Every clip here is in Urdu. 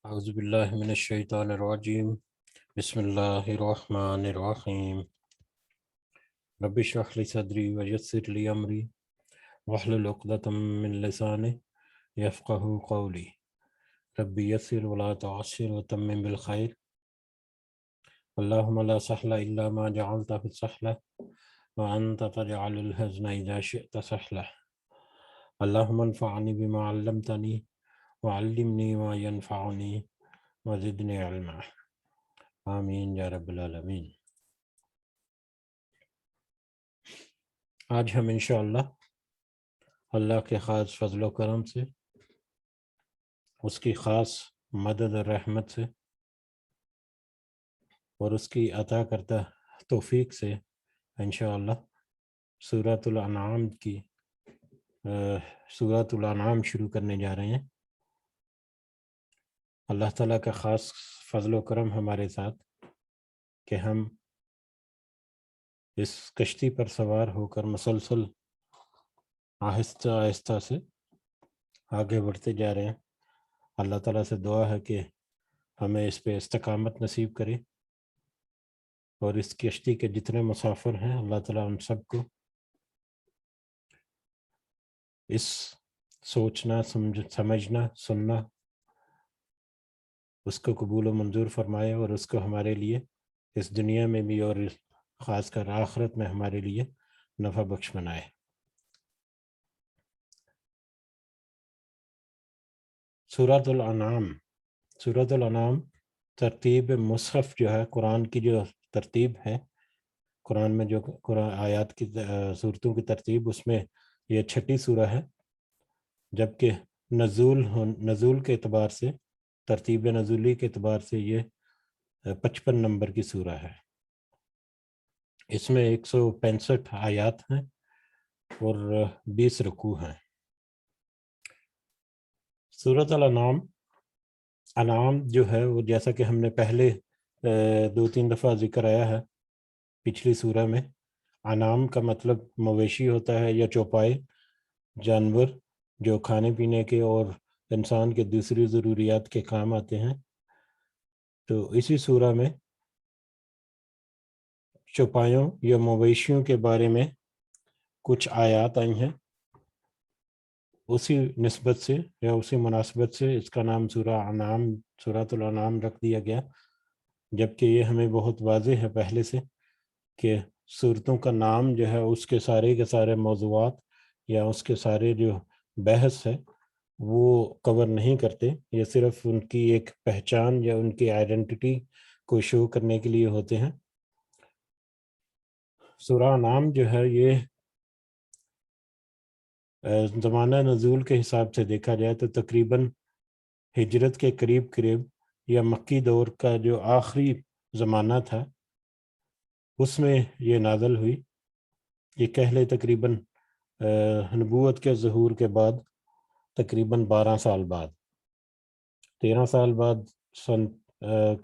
اعوذ باللہ من الشیطان الرجیم بسم اللہ الرحمن الرحیم رب اشرح لی صدری ویسر لی امری واحلل عقدۃ من لسانی یفقہوا قولی رب یسر ولا تعسر وتمم بالخیر اللہم لا سہل الا ما جعلتہ سہلا وانت تجعل الحزن اذا شئت سہلا اللہم انفعنی بما علمتنی وعلمنی ما ینفعنی وزدنی علما آمین یا رب العالمین۔ آج ہم انشاءاللہ اللہ کے خاص فضل و کرم سے، اس کی خاص مدد اور رحمت سے اور اس کی عطا کردہ توفیق سے انشاءاللہ سورۃ الانعام کی سورۃ الانعام شروع کرنے جا رہے ہیں۔ اللہ تعالیٰ کا خاص فضل و کرم ہمارے ساتھ کہ ہم اس کشتی پر سوار ہو کر مسلسل آہستہ آہستہ سے آگے بڑھتے جا رہے ہیں۔ اللہ تعالیٰ سے دعا ہے کہ ہمیں اس پہ استقامت نصیب کرے اور اس کشتی کے جتنے مسافر ہیں اللہ تعالیٰ ان سب کو اس سوچنا سمجھنا سننا اس کو قبول و منظور فرمائے اور اس کو ہمارے لیے اس دنیا میں بھی اور خاص کر آخرت میں ہمارے لیے نفع بخش بنائے۔ سورۃ الانعام ترتیب مصحف جو ہے، قرآن کی جو ترتیب ہے، قرآن میں جو قرآن آیات کی صورتوں کی ترتیب، اس میں یہ 6ٹھی سورہ ہے، جبکہ نزول کے اعتبار سے، ترتیب نزولی کے اعتبار سے یہ 55 نمبر کی سورہ ہے۔ اس میں 165 آیات ہیں اور 20 رکوع ہیں۔ سورۃ انعام جو ہے وہ جیسا کہ ہم نے پہلے 2-3 دفعہ ذکر آیا ہے پچھلی سورہ میں، انعام کا مطلب مویشی ہوتا ہے یا چوپائے، جانور جو کھانے پینے کے اور انسان کے دوسری ضروریات کے کام آتے ہیں۔ تو اسی سورہ میں چوپایوں یا مویشیوں کے بارے میں کچھ آیات آئی ہیں، اسی نسبت سے یا اسی مناسبت سے اس کا نام سورۃ الانعام رکھ دیا گیا، جبکہ یہ ہمیں بہت واضح ہے پہلے سے کہ صورتوں کا نام جو ہے اس کے سارے موضوعات یا اس کے سارے جو بحث ہے وہ کور نہیں کرتے، یہ صرف ان کی ایک پہچان یا ان کی آئیڈینٹی کو شو کرنے کے لیے ہوتے ہیں۔ سورہ انعام جو ہے یہ زمانہ نزول کے حساب سے دیکھا جائے تو تقریباً ہجرت کے قریب یا مکی دور کا جو آخری زمانہ تھا اس میں یہ نازل ہوئی۔ یہ کہہ لے تقریباً نبوت کے ظہور کے بعد تقریباً 12 سال بعد، 13 سال بعد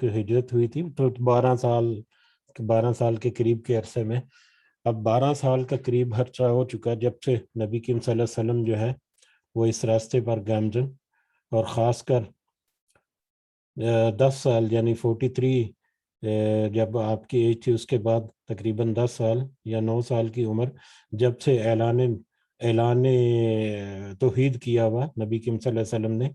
کی ہجرت ہوئی تھی، تو 12 سال کے قریب کے عرصے میں اب 12 سال کا قریب عرصہ ہو چکا جب سے نبی کریم صلی اللہ علیہ وسلم جو ہے وہ اس راستے پر گامزن، اور خاص کر 10 سال یعنی 43 جب آپ کی ایج تھی، اس کے بعد تقریباً 10 سال یا 9 سال کی عمر جب سے اعلان توحید کیا ہوا نبی کریم صلی اللہ علیہ وسلم نے،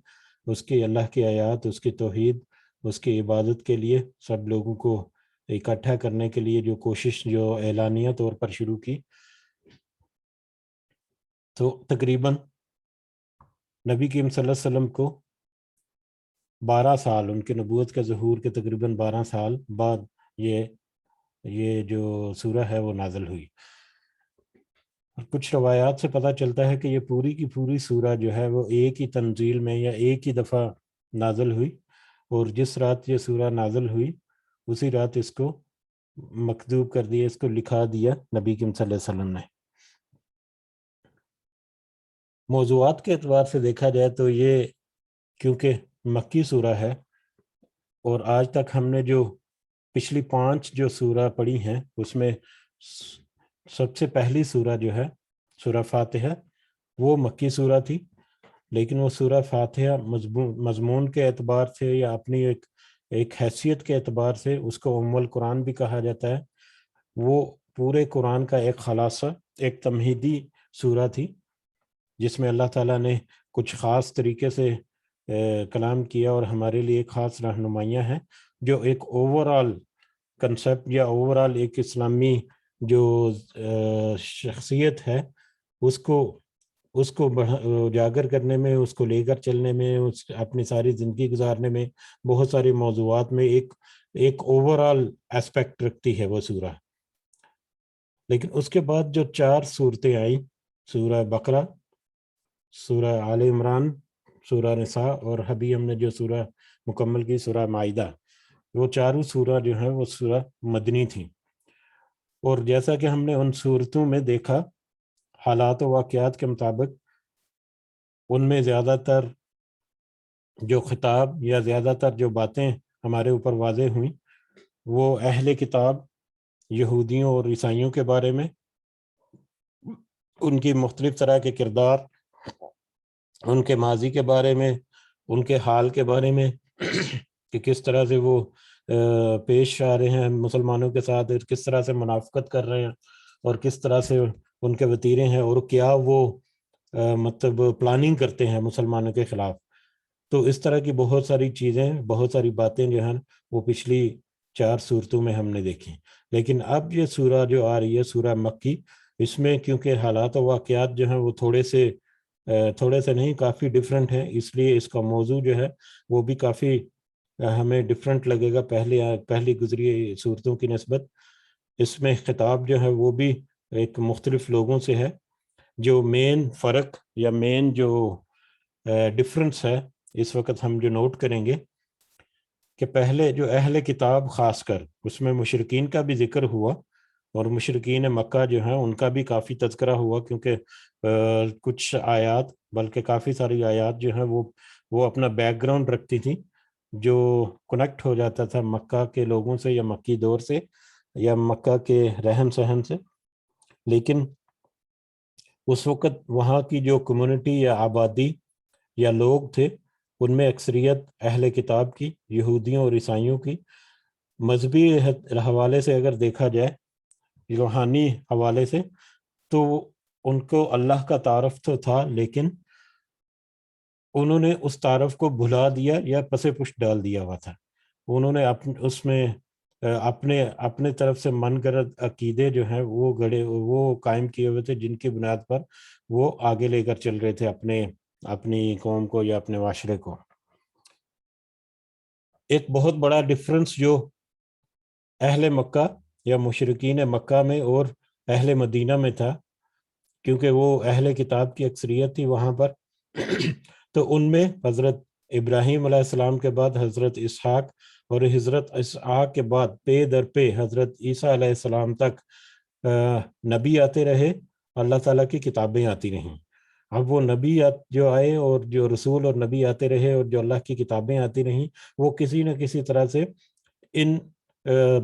اس کی اللہ کی آیات، اس کی توحید، اس کی عبادت کے لیے سب لوگوں کو اکٹھا کرنے کے لیے جو کوشش جو اعلانیہ طور پر شروع کی، تو تقریباً نبی کریم صلی اللہ علیہ وسلم کو 12 سال، ان کے نبوت کے ظہور کے تقریباً 12 سال بعد یہ جو سورہ ہے وہ نازل ہوئی۔ اور کچھ روایات سے پتہ چلتا ہے کہ یہ پوری کی پوری سورہ جو ہے وہ ایک ہی تنزیل میں یا ایک ہی دفعہ نازل ہوئی، اور جس رات یہ سورہ نازل ہوئی اسی رات اس کو مکتوب کر دیا، اس کو لکھا دیا نبی کریم صلی اللہ علیہ وسلم نے۔ موضوعات کے اعتبار سے دیکھا جائے تو یہ کیونکہ مکی سورہ ہے، اور آج تک ہم نے جو پچھلی 5 جو سورہ پڑھی ہیں اس میں سب سے پہلی سورہ جو ہے سورہ فاتحہ وہ مکی سورہ تھی، لیکن وہ سورہ فاتحہ مضمون کے اعتبار سے یا اپنی ایک حیثیت کے اعتبار سے اس کو ام القرآن بھی کہا جاتا ہے. وہ پورے قرآن کا ایک خلاصہ، ایک تمہیدی سورہ تھی، جس میں اللہ تعالیٰ نے کچھ خاص طریقے سے کلام کیا اور ہمارے لیے خاص رہنمائیاں ہیں، جو ایک اوورآل کنسپٹ یا اوورآل ایک اسلامی جو شخصیت ہے اس کو اجاگر کرنے میں، اس کو لے کر چلنے میں، اپنی ساری زندگی گزارنے میں، بہت ساری موضوعات میں ایک اوورآل ایسپیکٹ رکھتی ہے وہ سورہ. لیکن اس کے بعد جو 4 صورتیں آئیں، سورہ بقرہ، سورہ آل عمران، سورہ نساء، اور ابھی ہم نے جو سورہ مکمل کی سورہ مائدہ، وہ چاروں سورہ جو ہیں وہ سورہ مدنی تھیں. اور جیسا کہ ہم نے ان صورتوں میں دیکھا، حالات و واقعات کے مطابق ان میں زیادہ تر جو خطاب یا زیادہ تر جو باتیں ہمارے اوپر واضح ہوئیں وہ اہل کتاب، یہودیوں اور عیسائیوں کے بارے میں، ان کی مختلف طرح کے کردار، ان کے ماضی کے بارے میں، ان کے حال کے بارے میں کہ کس طرح سے وہ پیش آ رہے ہیں مسلمانوں کے ساتھ، کس طرح سے منافقت کر رہے ہیں، اور کس طرح سے ان کے وتیرے ہیں، اور کیا وہ مطلب پلاننگ کرتے ہیں مسلمانوں کے خلاف. تو اس طرح کی بہت ساری چیزیں، بہت ساری باتیں جو ہیں وہ پچھلی 4 صورتوں میں ہم نے دیکھی. لیکن اب یہ سورہ جو آ رہی ہے، سورہ مکی، اس میں کیونکہ حالات و واقعات جو ہیں وہ تھوڑے سے نہیں، کافی ڈیفرنٹ ہیں، اس لیے اس کا موضوع جو ہے وہ بھی کافی ہمیں ڈیفرنٹ لگے گا پہلی گزری صورتوں کی نسبت. اس میں خطاب جو ہے وہ بھی ایک مختلف لوگوں سے ہے. جو مین فرق یا مین جو ڈیفرنس ہے اس وقت ہم جو نوٹ کریں گے کہ پہلے جو اہل کتاب خاص کر اس میں مشرکین کا بھی ذکر ہوا، اور مشرکین مکہ جو ہیں ان کا بھی کافی تذکرہ ہوا، کیونکہ کچھ آیات، بلکہ کافی ساری آیات جو ہیں وہ اپنا بیک گراؤنڈ رکھتی تھیں، جو کنیکٹ ہو جاتا تھا مکہ کے لوگوں سے یا مکی دور سے یا مکہ کے رہن سہن سے. لیکن اس وقت وہاں کی جو کمیونٹی یا آبادی یا لوگ تھے، ان میں اکثریت اہل کتاب کی، یہودیوں اور عیسائیوں کی. مذہبی حوالے سے اگر دیکھا جائے، روحانی حوالے سے، تو ان کو اللہ کا تعارف تو تھا، لیکن انہوں نے اس تعارف کو بھلا دیا یا پس پشت ڈال دیا ہوا تھا. انہوں نے اس میں اپنے طرف سے من گھڑت عقیدے جو ہیں وہ قائم کیے ہوئے تھے، جن کی بنیاد پر وہ آگے لے کر چل رہے تھے اپنی قوم کو یا اپنے معاشرے کو. ایک بہت بڑا ڈفرنس جو اہل مکہ یا مشرکین مکہ میں اور اہل مدینہ میں تھا، کیونکہ وہ اہل کتاب کی اکثریت تھی وہاں پر، تو ان میں حضرت ابراہیم علیہ السلام کے بعد حضرت اسحاق، اور حضرت اسحاق کے بعد پے در پے حضرت عیسیٰ علیہ السلام تک نبی آتے رہے، اللہ تعالیٰ کی کتابیں آتی رہیں. اب وہ نبی جو آئے اور جو رسول اور نبی آتے رہے اور جو اللہ کی کتابیں آتی رہیں، وہ کسی نہ کسی طرح سے ان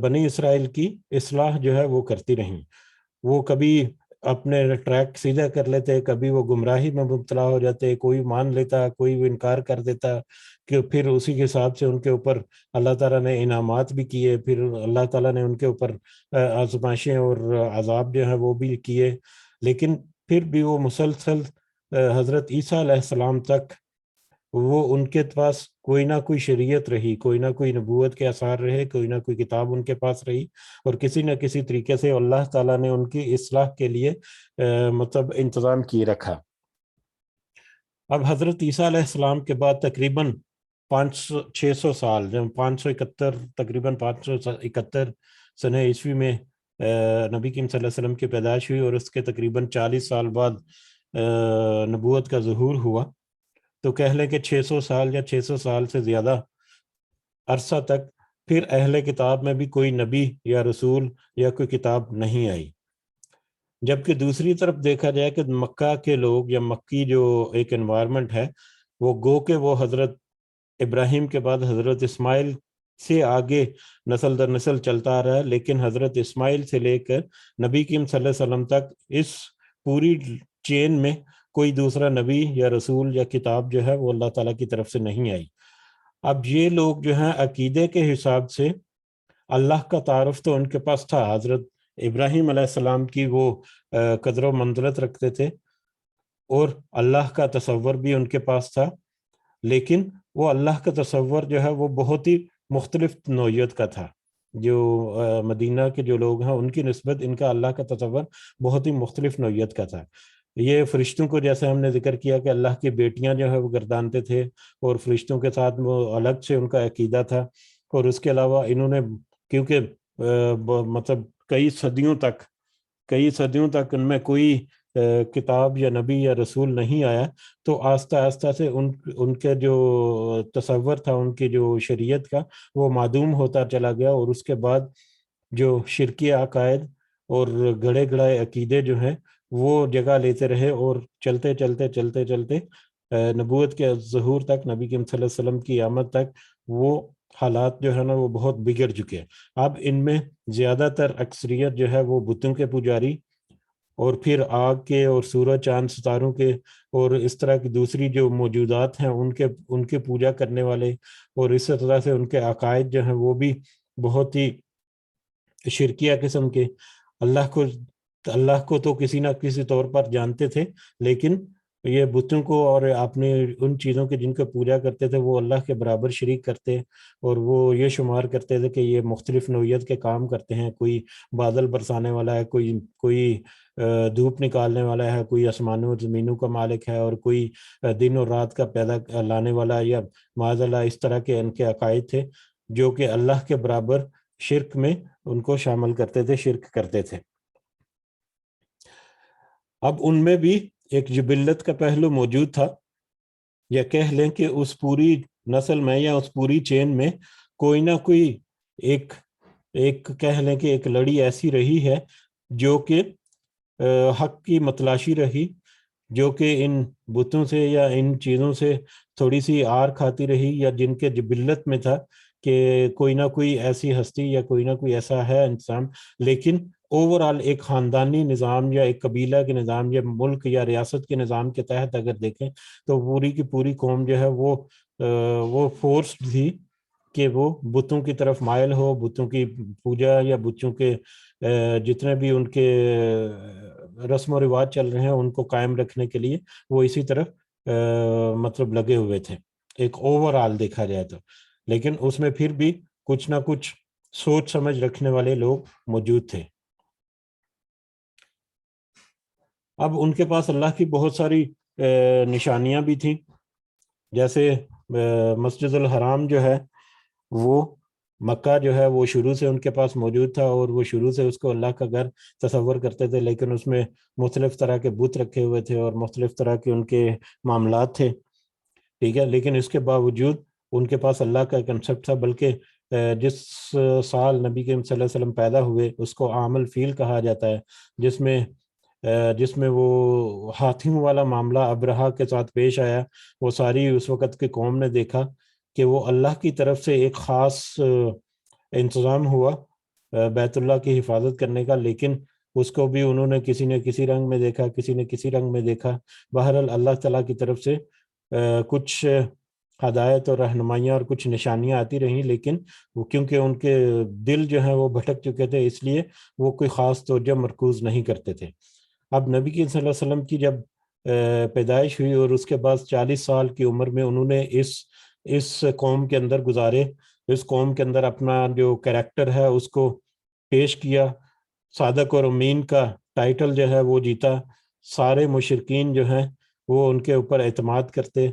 بنی اسرائیل کی اصلاح جو ہے وہ کرتی رہیں. وہ کبھی اپنے ٹریک سیدھا کر لیتے، کبھی وہ گمراہی میں مبتلا ہو جاتے، کوئی مان لیتا، کوئی وہ انکار کر دیتا، کہ پھر اسی کے حساب سے ان کے اوپر اللہ تعالیٰ نے انعامات بھی کیے، پھر اللہ تعالیٰ نے ان کے اوپر آزمائشیں اور عذاب جو ہیں وہ بھی کیے. لیکن پھر بھی وہ مسلسل حضرت عیسیٰ علیہ السلام تک وہ ان کے پاس کوئی نہ کوئی شریعت رہی، کوئی نہ کوئی نبوت کے آثار رہے، کوئی نہ کوئی کتاب ان کے پاس رہی، اور کسی نہ کسی طریقے سے اللہ تعالیٰ نے ان کی اصلاح کے لیے مطلب انتظام کی رکھا. اب حضرت عیسیٰ علیہ السلام کے بعد تقریباً 600 سال، جب 571 سنہ عیسوی میں نبی کریم صلی اللہ علیہ وسلم کی پیدائش ہوئی، اور اس کے تقریباً 40 سال بعد نبوت کا ظہور ہوا. تو کہہ لیں کہ 600 سال یا 600 سال سے زیادہ عرصہ تک پھر اہل کتاب میں بھی کوئی نبی یا رسول یا کوئی کتاب نہیں آئی. جبکہ دوسری طرف دیکھا جائے کہ مکہ کے لوگ یا مکی جو ایک انوائرمنٹ ہے، وہ گو کہ وہ حضرت ابراہیم کے بعد حضرت اسماعیل سے آگے نسل در نسل چلتا آ رہا ہے، لیکن حضرت اسماعیل سے لے کر نبی کریم صلی اللہ علیہ وسلم تک اس پوری چین میں کوئی دوسرا نبی یا رسول یا کتاب جو ہے وہ اللہ تعالیٰ کی طرف سے نہیں آئی۔ اب یہ لوگ جو ہیں عقیدے کے حساب سے اللہ کا تعارف تو ان کے پاس تھا، حضرت ابراہیم علیہ السلام کی وہ قدر و منزلت رکھتے تھے اور اللہ کا تصور بھی ان کے پاس تھا، لیکن وہ اللہ کا تصور جو ہے وہ بہت ہی مختلف نوعیت کا تھا۔ جو مدینہ کے جو لوگ ہیں ان کی نسبت ان کا اللہ کا تصور بہت ہی مختلف نوعیت کا تھا۔ یہ فرشتوں کو جیسے ہم نے ذکر کیا کہ اللہ کی بیٹیاں جو ہے وہ گردانتے تھے اور فرشتوں کے ساتھ وہ الگ سے ان کا عقیدہ تھا، اور اس کے علاوہ انہوں نے کیونکہ مطلب کئی صدیوں تک ان میں کوئی کتاب یا نبی یا رسول نہیں آیا، تو آہستہ آہستہ سے ان کے جو تصور تھا، ان کی جو شریعت کا، وہ معدوم ہوتا چلا گیا، اور اس کے بعد جو شرکی عقائد اور گڑے گڑائے عقیدے جو ہیں وہ جگہ لیتے رہے، اور چلتے نبوت کے ظہور تک، نبی کریم صلی اللہ علیہ وسلم کی آمد تک وہ حالات جو ہے نا وہ بہت بگڑ چکے۔ اب ان میں زیادہ تر اکثریت جو ہے وہ بتوں کے پجاری، اور پھر آگ کے اور سورج چاند ستاروں کے اور اس طرح کی دوسری جو موجودات ہیں ان کے پوجا کرنے والے، اور اس طرح سے ان کے عقائد جو ہیں وہ بھی بہت ہی شرکیہ قسم کے۔ اللہ کو تو کسی نہ کسی طور پر جانتے تھے، لیکن یہ بتوں کو اور اپنے ان چیزوں کے جن کو پوجا کرتے تھے وہ اللہ کے برابر شریک کرتے، اور وہ یہ شمار کرتے تھے کہ یہ مختلف نوعیت کے کام کرتے ہیں، کوئی بادل برسانے والا ہے، کوئی دھوپ نکالنے والا ہے، کوئی آسمانوں اور زمینوں کا مالک ہے، اور کوئی دن اور رات کا پیدا لانے والا، یا معاذ اللہ اس طرح کے ان کے عقائد تھے جو کہ اللہ کے برابر شرک میں ان کو شامل کرتے تھے، شرک کرتے تھے۔ اب ان میں بھی ایک جبلت کا پہلو موجود تھا، یا کہہ لیں کہ اس پوری نسل میں یا اس پوری چین میں کوئی نہ کوئی ایک کہہ لیں کہ ایک لڑی ایسی رہی ہے جو کہ حق کی متلاشی رہی، جو کہ ان بتوں سے یا ان چیزوں سے تھوڑی سی آر کھاتی رہی، یا جن کے جبلت میں تھا کہ کوئی نہ کوئی ایسی ہستی یا کوئی نہ کوئی ایسا ہے انسان۔ لیکن اوورآل ایک خاندانی نظام یا ایک قبیلہ کے نظام یا ملک یا ریاست کے نظام کے تحت اگر دیکھیں تو پوری کی پوری قوم جو ہے وہ فورس تھی کہ وہ بتوں کی طرف مائل ہو، بتوں کی پوجا یا بتوں کے جتنے بھی ان کے رسم و رواج چل رہے ہیں ان کو قائم رکھنے کے لیے وہ اسی طرف مطلب لگے ہوئے تھے، ایک اوورآل دیکھا جائے تو۔ لیکن اس میں پھر بھی کچھ نہ کچھ سوچ سمجھ رکھنے والے لوگ موجود تھے۔ اب ان کے پاس اللہ کی بہت ساری نشانیاں بھی تھیں، جیسے مسجد الحرام جو ہے وہ مکہ جو ہے وہ شروع سے ان کے پاس موجود تھا، اور وہ شروع سے اس کو اللہ کا گھر تصور کرتے تھے، لیکن اس میں مختلف طرح کے بت رکھے ہوئے تھے اور مختلف طرح کے ان کے معاملات تھے، ٹھیک ہے۔ لیکن اس کے باوجود ان کے پاس اللہ کا کنسپٹ تھا، بلکہ جس سال نبی کریم صلی اللہ علیہ وسلم پیدا ہوئے اس کو عام الفیل کہا جاتا ہے، جس میں وہ ہاتھیوں والا معاملہ ابرہہ کے ساتھ پیش آیا۔ وہ ساری اس وقت کی قوم نے دیکھا کہ وہ اللہ کی طرف سے ایک خاص انتظام ہوا بیت اللہ کی حفاظت کرنے کا، لیکن اس کو بھی انہوں نے کسی نے کسی رنگ میں دیکھا، کسی نے کسی رنگ میں دیکھا۔ بہرحال اللہ تعالیٰ کی طرف سے کچھ ہدایت اور رہنمائیاں اور کچھ نشانیاں آتی رہیں، لیکن وہ کیونکہ ان کے دل جو ہیں وہ بھٹک چکے تھے، اس لیے وہ کوئی خاص توجہ مرکوز نہیں کرتے تھے۔ اب نبی کی صلی اللہ علیہ وسلم کی جب پیدائش ہوئی اور اس کے بعد 40 سال کی عمر میں انہوں نے اس قوم کے اندر گزارے، اس قوم کے اندر اپنا جو کریکٹر ہے اس کو پیش کیا، صادق اور امین کا ٹائٹل جو ہے وہ جیتا، سارے مشرکین جو ہیں وہ ان کے اوپر اعتماد کرتے،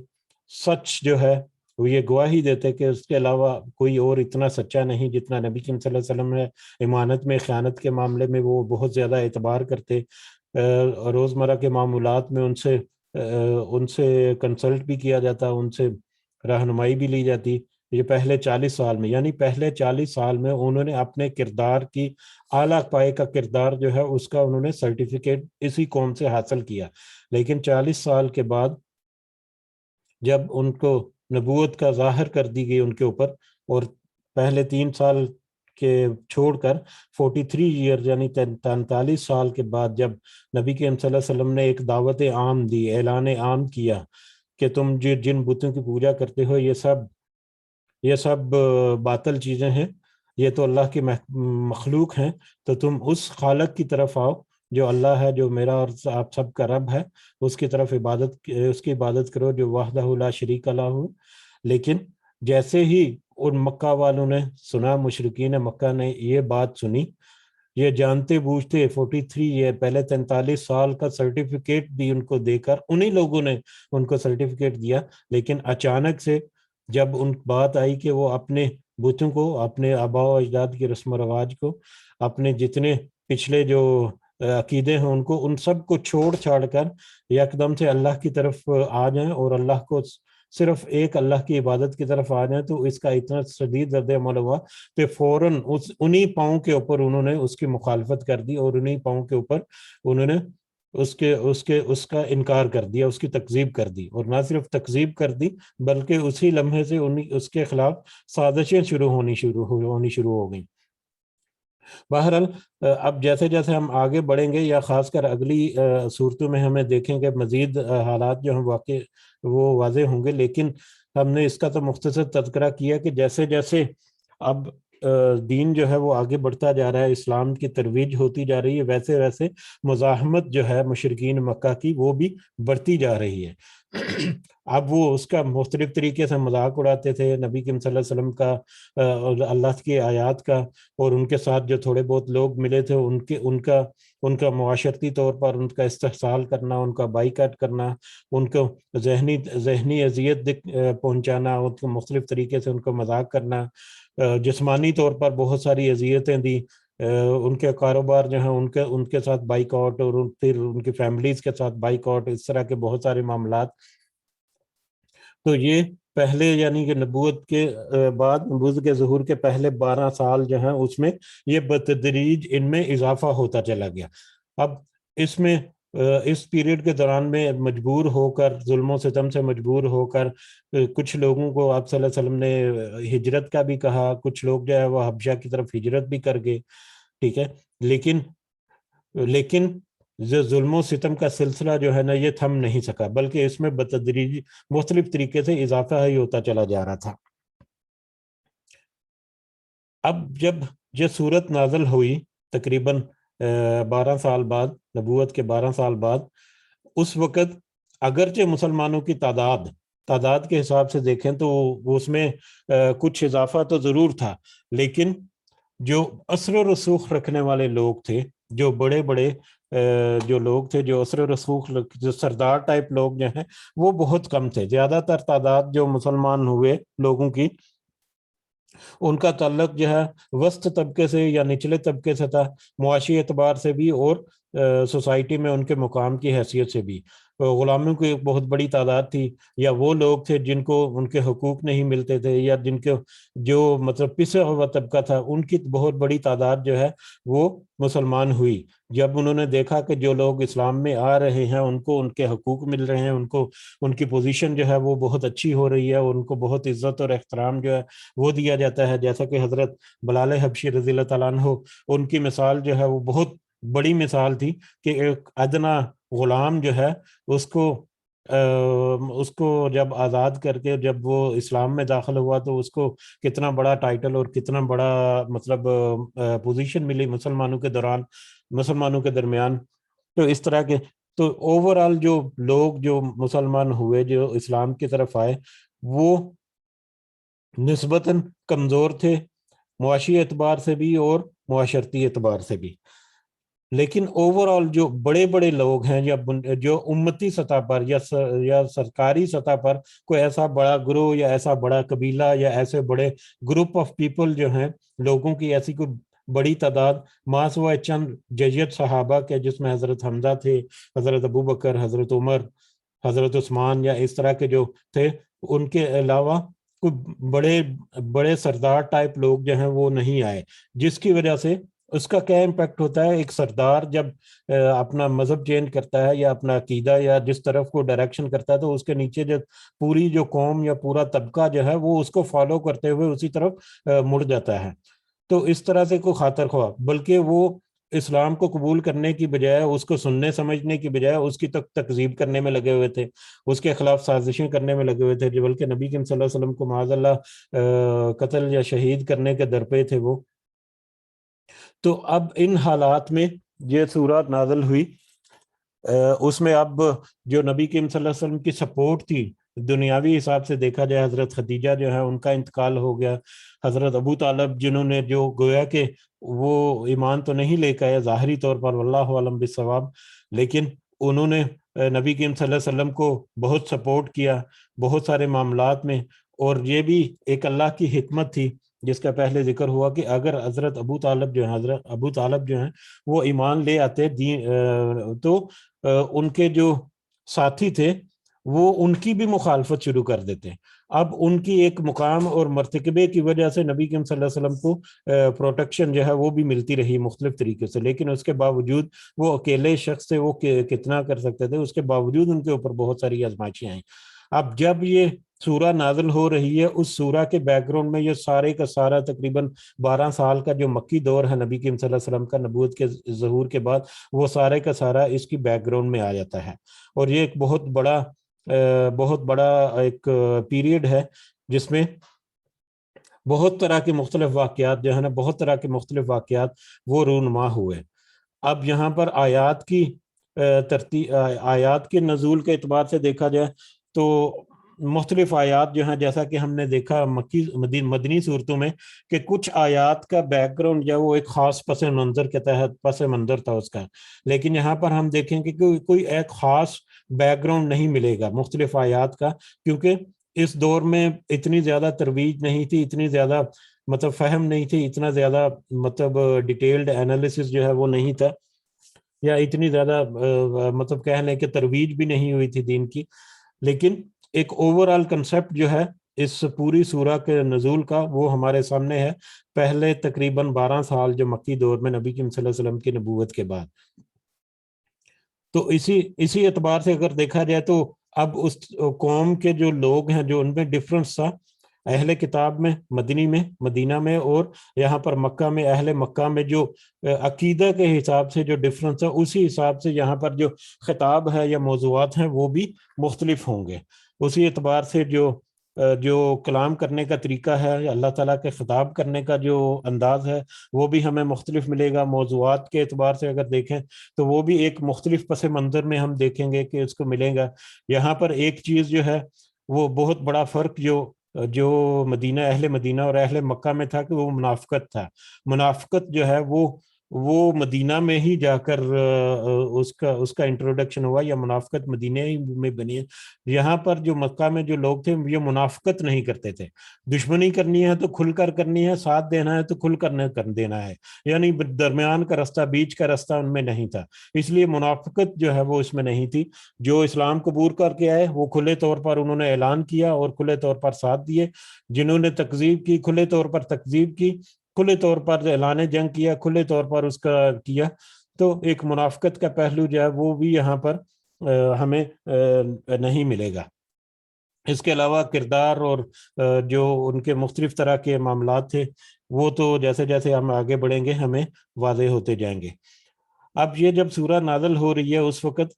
سچ جو ہے وہ یہ گواہی دیتے کہ اس کے علاوہ کوئی اور اتنا سچا نہیں جتنا نبی صلی اللہ علیہ وسلم ہے۔ امانت میں، خیانت کے معاملے میں وہ بہت زیادہ اعتبار کرتے، روزمرہ کے معاملات میں ان سے کنسلٹ بھی کیا جاتا، ان سے رہنمائی بھی لی جاتی۔ یہ پہلے 40 سال میں، یعنی پہلے 40 سال میں انہوں نے اپنے کردار کی اعلیٰ پائے کا کردار جو ہے اس کا انہوں نے سرٹیفکیٹ اسی قوم سے حاصل کیا۔ لیکن 40 سال کے بعد جب ان کو نبوت کا ظاہر کر دی گئی ان کے اوپر، اور پہلے 3 سال کے چھوڑ کر 43 ایئر یعنی 43 سال کے بعد جب نبی کریم صلی اللہ علیہ وسلم نے ایک دعوت عام دی، اعلان عام کیا کہ تم جن بتوں کی پوجا کرتے ہو یہ سب باطل چیزیں ہیں، یہ تو اللہ کی مخلوق ہیں، تو تم اس خالق کی طرف آؤ جو اللہ ہے، جو میرا اور آپ سب کا رب ہے، اس کی طرف اس کی عبادت کرو جو وحدہ لا شریک لہ ہو۔ لیکن جیسے ہی ان مکہ والوں نے سنا، مشرکین مکہ نے یہ بات سنی، یہ جانتے بوجھتے 43 یہ پہلے 43 سال کا سرٹیفکیٹ بھی ان کو دے کر انہی لوگوں نے ان کو سرٹیفکیٹ دیا، لیکن اچانک سے جب ان بات آئی کہ وہ اپنے بتوں کو، اپنے آباء و اجداد کی رسم و رواج کو، اپنے جتنے پچھلے جو عقیدے ہیں ان کو، ان سب کو چھوڑ چھاڑ کر یکدم سے اللہ کی طرف آ جائیں اور اللہ کو صرف ایک اللہ کی عبادت کی طرف آ جائیں، تو اس کا اتنا شدید رد عمل ہوا کہ فوراً انہی پاؤں کے اوپر انہوں نے اس کی مخالفت کر دی، اور انہی پاؤں کے اوپر انہوں نے اس کا انکار کر دیا، اس کی تکذیب کر دی، اور نہ صرف تکذیب کر دی بلکہ اسی لمحے سے اس کے خلاف سازشیں ہونی شروع ہو گئیں۔ بہرحال اب جیسے جیسے ہم آگے بڑھیں گے یا خاص کر اگلی صورتوں میں ہمیں دیکھیں گے مزید حالات جو ہیں واقع وہ واضح ہوں گے، لیکن ہم نے اس کا تو مختصر تذکرہ کیا کہ جیسے جیسے اب دین جو ہے وہ آگے بڑھتا جا رہا ہے، اسلام کی ترویج ہوتی جا رہی ہے، ویسے ویسے مزاحمت جو ہے مشرکین مکہ کی وہ بھی بڑھتی جا رہی ہے۔ اب وہ اس کا مختلف طریقے سے مذاق اڑاتے تھے نبی کریم صلی اللہ علیہ وسلم کا، اللہ کی آیات کا، اور ان کے ساتھ جو تھوڑے بہت لوگ ملے تھے ان کا معاشرتی طور پر ان کا استحصال کرنا، ان کا بائیکاٹ کرنا، ان کو ذہنی اذیت پہنچانا، ان کو مختلف طریقے سے ان کو مذاق کرنا، جسمانی طور پر بہت ساری اذیتیں دی، ان کے کاروبار جو ہیں ان کے ساتھ بائیک آؤٹ، اور پھر ان کی فیملیز کے ساتھ بائیک آؤٹ، اس طرح کے بہت سارے معاملات۔ تو یہ پہلے یعنی کہ نبوت کے بعد، نبوت کے ظہور کے پہلے 12 سال جو ہیں اس میں یہ بتدریج ان میں اضافہ ہوتا چلا گیا۔ اب اس میں اس پیریڈ کے دوران میں مجبور ہو کر، ظلم و ستم سے مجبور ہو کر، کچھ لوگوں کو آپ صلی اللہ علیہ وسلم نے ہجرت کا بھی کہا، کچھ لوگ جو ہے وہ حبشہ کی طرف ہجرت بھی کر گئے، ٹھیک ہے، لیکن ظلم و ستم کا سلسلہ جو ہے نا یہ تھم نہیں سکا، بلکہ اس میں بتدریج مختلف طریقے سے اضافہ ہی ہوتا چلا جا رہا تھا۔ اب جب یہ صورت نازل ہوئی تقریباً 12 سال بعد، نبوت کے 12 سال بعد، اس وقت اگرچہ مسلمانوں کی تعداد کے حساب سے دیکھیں تو اس میں کچھ اضافہ تو ضرور تھا، لیکن جو اثر و رسوخ رکھنے والے لوگ تھے، جو بڑے بڑے جو لوگ تھے، جو اثر و رسوخ، جو سردار ٹائپ لوگ جو ہیں وہ بہت کم تھے۔ زیادہ تر تعداد جو مسلمان ہوئے لوگوں کی، ان کا تعلق جو ہے وسط طبقے سے یا نچلے طبقے سے تھا، معاشی اعتبار سے بھی اور سوسائٹی میں ان کے مقام کی حیثیت سے بھی۔ غلاموں کی ایک بہت بڑی تعداد تھی، یا وہ لوگ تھے جن کو ان کے حقوق نہیں ملتے تھے، یا جن کے جو مطلب پسا ہوا طبقہ تھا، ان کی بہت بڑی تعداد جو ہے وہ مسلمان ہوئی۔ جب انہوں نے دیکھا کہ جو لوگ اسلام میں آ رہے ہیں ان کو ان کے حقوق مل رہے ہیں، ان کی پوزیشن جو ہے وہ بہت اچھی ہو رہی ہے، اور ان کو بہت عزت اور احترام جو ہے وہ دیا جاتا ہے، جیسا کہ حضرت بلال حبشی رضی اللہ تعالیٰ عنہ، ان کی مثال جو ہے وہ بہت بڑی مثال تھی کہ ایک ادنا غلام جو ہے اس کو جب آزاد کر کے جب وہ اسلام میں داخل ہوا تو اس کو کتنا بڑا ٹائٹل اور کتنا بڑا مطلب پوزیشن ملی مسلمانوں کے درمیان۔ تو اس طرح کے تو اوورآل جو لوگ جو مسلمان ہوئے، جو اسلام کی طرف آئے، وہ نسبتاً کمزور تھے، معاشی اعتبار سے بھی اور معاشرتی اعتبار سے بھی۔ لیکن اوورآل جو بڑے بڑے لوگ ہیں، یا جو امتی سطح پر یا سرکاری سطح پر کوئی ایسا بڑا گروہ یا ایسا بڑا قبیلہ یا ایسے بڑے گروپ آف پیپل جو ہیں، لوگوں کی ایسی کوئی بڑی تعداد ما سوائے چند جید صحابہ کے، جس میں حضرت حمزہ تھے، حضرت ابوبکر، حضرت عمر، حضرت عثمان، یا اس طرح کے جو تھے، ان کے علاوہ کوئی بڑے سردار ٹائپ لوگ جو ہیں وہ نہیں آئے، جس کی وجہ سے اس کا کیا امپیکٹ ہوتا ہے؟ ایک سردار جب اپنا مذہب چینج کرتا ہے یا اپنا عقیدہ یا جس طرف کو ڈائریکشن کرتا ہے، تو اس کے نیچے جو پوری جو قوم یا پورا طبقہ جو ہے وہ اس کو فالو کرتے ہوئے اسی طرف مڑ جاتا ہے۔ تو اس طرح سے کوئی خاطر خواہ، بلکہ وہ اسلام کو قبول کرنے کی بجائے، اس کو سننے سمجھنے کی بجائے اس کی تکذیب کرنے میں لگے ہوئے تھے، اس کے خلاف سازشیں کرنے میں لگے ہوئے تھے، بلکہ نبی کریم صلی اللہ علیہ وسلم کو معاذ اللہ قتل یا شہید کرنے کے درپے تھے وہ۔ تو اب ان حالات میں یہ سورت نازل ہوئی، اس میں اب جو نبی کریم صلی اللہ علیہ وسلم کی سپورٹ تھی دنیاوی حساب سے دیکھا جائے، حضرت خدیجہ جو ہے ان کا انتقال ہو گیا، حضرت ابو طالب جنہوں نے جو گویا کہ وہ ایمان تو نہیں لے کے آئے ظاہری طور پر، واللہ عالم بالصواب، لیکن انہوں نے نبی کریم صلی اللہ علیہ وسلم کو بہت سپورٹ کیا بہت سارے معاملات میں، اور یہ بھی ایک اللہ کی حکمت تھی جس کا پہلے ذکر ہوا کہ اگر حضرت ابو طالب جو ہیں وہ ایمان لے آتے تو ان کے جو ساتھی تھے وہ ان کی بھی مخالفت شروع کر دیتے۔ اب ان کی ایک مقام اور مرتبے کی وجہ سے نبی کریم صلی اللہ علیہ وسلم کو پروٹیکشن جو ہے وہ بھی ملتی رہی مختلف طریقے سے، لیکن اس کے باوجود وہ اکیلے شخص سے وہ کتنا کر سکتے تھے، اس کے باوجود ان کے اوپر بہت ساری آزمائشیں آئیں۔ اب جب یہ سورہ نازل ہو رہی ہے، اس سورہ کے بیک گراؤنڈ میں یہ سارے کا سارا تقریباً 12 سال کا جو مکی دور ہے نبی کریم صلی اللہ علیہ وسلم کا نبوت کے ظہور کے بعد، وہ سارے کا سارا اس کی بیک گراؤنڈ میں آ جاتا ہے، اور یہ ایک بہت بڑا ایک پیریڈ ہے جس میں بہت طرح کے مختلف واقعات جو ہے نا، بہت طرح کے مختلف واقعات وہ رونما ہوئے۔ اب یہاں پر آیات کی ترتیب، آیات کے نزول کے اعتبار سے دیکھا جائے تو مختلف آیات جو ہیں، جیسا کہ ہم نے دیکھا مدنی صورتوں میں کہ کچھ آیات کا بیک گراؤنڈ جو وہ ایک خاص پس منظر کے تحت پس منظر تھا اس کا، لیکن یہاں پر ہم دیکھیں کہ کوئی ایک خاص بیک گراؤنڈ نہیں ملے گا مختلف آیات کا، کیونکہ اس دور میں اتنی زیادہ ترویج نہیں تھی، اتنی زیادہ مطلب فہم نہیں تھی، اتنا زیادہ مطلب ڈیٹیلڈ انالیسس جو ہے وہ نہیں تھا، یا اتنی زیادہ مطلب کہہ لیں کہ ترویج بھی نہیں ہوئی تھی دین کی، لیکن ایک اوورآل کنسپٹ جو ہے اس پوری سورہ کے نزول کا وہ ہمارے سامنے ہے پہلے تقریباً 12 سال جو مکی دور میں نبی کریم صلی اللہ علیہ وسلم کی نبوت کے بعد۔ تو اسی اعتبار سے اگر دیکھا جائے تو اب اس قوم کے جو لوگ ہیں جو ان میں ڈفرنس تھا، اہل کتاب میں مدینہ میں اور یہاں پر مکہ میں، اہل مکہ میں جو عقیدہ کے حساب سے جو ڈفرنس ہے، اسی حساب سے یہاں پر جو خطاب ہے یا موضوعات ہیں وہ بھی مختلف ہوں گے۔ اسی اعتبار سے جو کلام کرنے کا طریقہ ہے، اللہ تعالیٰ کے خطاب کرنے کا جو انداز ہے وہ بھی ہمیں مختلف ملے گا۔ موضوعات کے اعتبار سے اگر دیکھیں تو وہ بھی ایک مختلف پس منظر میں ہم دیکھیں گے کہ اس کو ملے گا۔ یہاں پر ایک چیز جو ہے وہ بہت بڑا فرق جو اہل مدینہ اور اہل مکہ میں تھا کہ وہ منافقت تھا۔ منافقت جو ہے وہ مدینہ میں ہی جا کر اس کا انٹروڈکشن ہوا، یا منافقت مدینہ ہی میں بنی ہے۔ یہاں پر جو مکہ میں جو لوگ تھے یہ منافقت نہیں کرتے تھے، دشمنی کرنی ہے تو کھل کر کرنی ہے، ساتھ دینا ہے تو کھل کر دینا ہے، یعنی درمیان کا رستہ، بیچ کا رستہ ان میں نہیں تھا، اس لیے منافقت جو ہے وہ اس میں نہیں تھی۔ جو اسلام قبول کر کے آئے وہ کھلے طور پر انہوں نے اعلان کیا اور کھلے طور پر ساتھ دیے، جنہوں نے تکذیب کی کھلے طور پر تکذیب کی، کھلے طور پر اعلان جنگ کیا، کھلے طور پر اس کا کیا۔ تو ایک منافقت کا پہلو جو ہے وہ بھی یہاں پر ہمیں نہیں ملے گا۔ اس کے علاوہ کردار اور جو ان کے مختلف طرح کے معاملات تھے وہ تو جیسے جیسے ہم آگے بڑھیں گے ہمیں واضح ہوتے جائیں گے۔ اب یہ جب سورہ نازل ہو رہی ہے اس وقت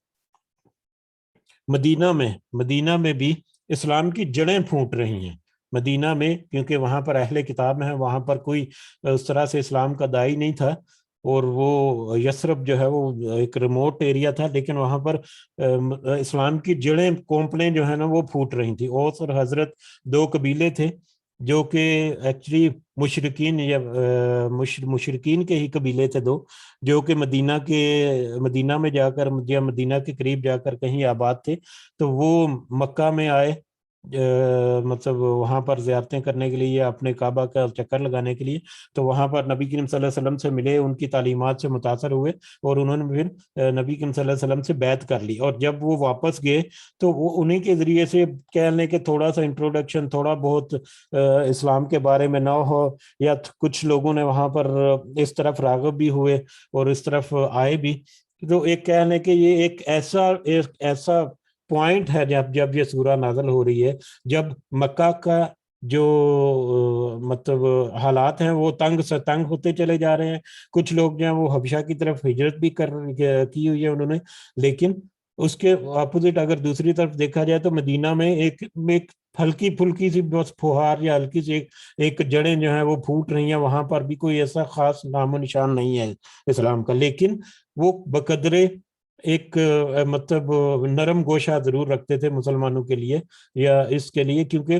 مدینہ میں بھی اسلام کی جڑیں پھوٹ رہی ہیں۔ مدینہ میں کیونکہ وہاں پر اہل کتاب ہیں، وہاں پر کوئی اس طرح سے اسلام کا داعی نہیں تھا، اور وہ یثرب جو ہے وہ ایک ریموٹ ایریا تھا، لیکن وہاں پر اسلام کی جڑیں کونپلیں جو ہیں نا وہ پھوٹ رہی تھیں۔ اوس اور حضرت 2 قبیلے تھے جو کہ ایکچولی مشرکین کے ہی قبیلے تھے 2، جو کہ مدینہ میں جا کر یا مدینہ کے قریب جا کر کہیں آباد تھے، تو وہ مکہ میں آئے مطلب وہاں پر زیارتیں کرنے کے لیے یا اپنے کعبہ کا چکر لگانے کے لیے، تو وہاں پر نبی کریم صلی اللہ علیہ وسلم سے ملے، ان کی تعلیمات سے متاثر ہوئے، اور انہوں نے پھر نبی کریم صلی اللہ علیہ وسلم سے بیعت کر لی، اور جب وہ واپس گئے تو وہ انہی کے ذریعے سے کہہ لیں کہ تھوڑا سا انٹروڈکشن، تھوڑا بہت اسلام کے بارے میں نہ ہو، یا کچھ لوگوں نے وہاں پر اس طرف راغب بھی ہوئے اور اس طرف آئے بھی، تو ایک کہہ لیں کہ یہ ایک ایسا پوائنٹ ہے جب یہ سورہ نازل ہو رہی ہے، جب مکہ کا جو مطلب حالات ہیں وہ تنگ سے تنگ ہوتے چلے جا رہے ہیں. کچھ لوگ جو ہیں وہ حبشہ کی طرف ہجرت بھی کی ہوئی ہے انہوں نے. لیکن اس کے اپوزٹ اگر دوسری طرف دیکھا جائے تو مدینہ میں ایک ہلکی پھلکی سی بس پھوہار یا ہلکی سی ایک جڑیں جو ہیں وہ پھوٹ رہی ہیں. وہاں پر بھی کوئی ایسا خاص نام و نشان نہیں ہے اسلام کا, لیکن وہ بقدرے ایک مطلب نرم گوشہ ضرور رکھتے تھے مسلمانوں کے لیے, یا اس کے لیے کیونکہ